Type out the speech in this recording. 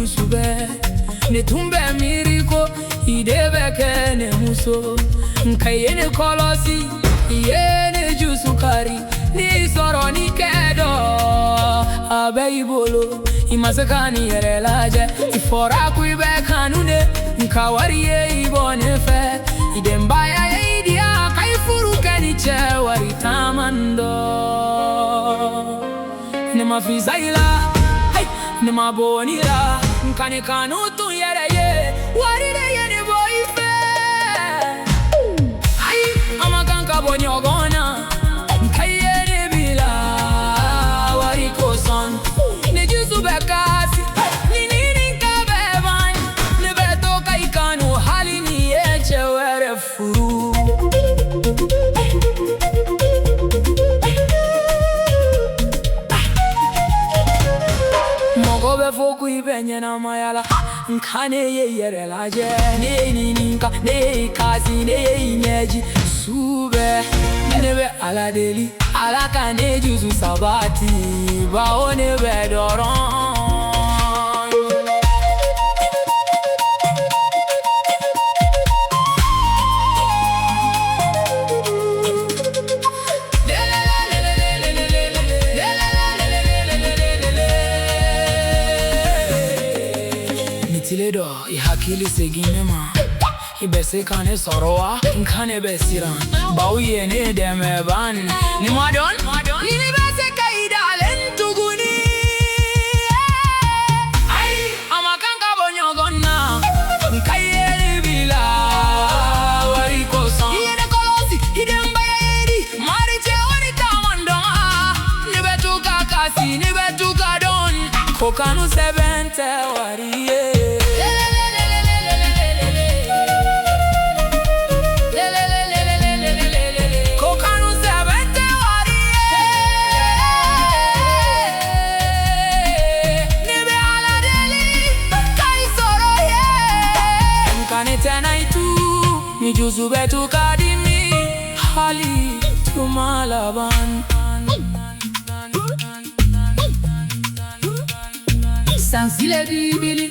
jusube ne tumbe miriko idebe kene muso nkayene kolosi yene jusukari ni soro ni kedo abeibolo imasekani yerelaje ifora kuibe kanune nkawariye ibone fe idembaya idia kaifuru kaniche waritamando nema fizaila ne ma bonira nkane kanu tu yereye warire yene boife ai amakanka bonyogona nkayene bila wariko son ne jusu bekasi nini kabeban ne beto kai kanu halini eche were furu foku ibenye na mayala nkane yerelaje ne nininka ne kazi ne inyeji sube nebe aladeli alaka ne juzu sabati baone bedoron Tiledo ihakili seginema ibese kane soroa nkane besiran bauye ne demeban ni madon ni bese kaida lentuguni ai amakanka bonyogona nkayeli bila wariko son yene kolosi idemba yedi mariche warita mandonga ni betuka kasi ni betuka don kokanu sebente wariye Juzu betu kadimi hali tumalaban sansile bibili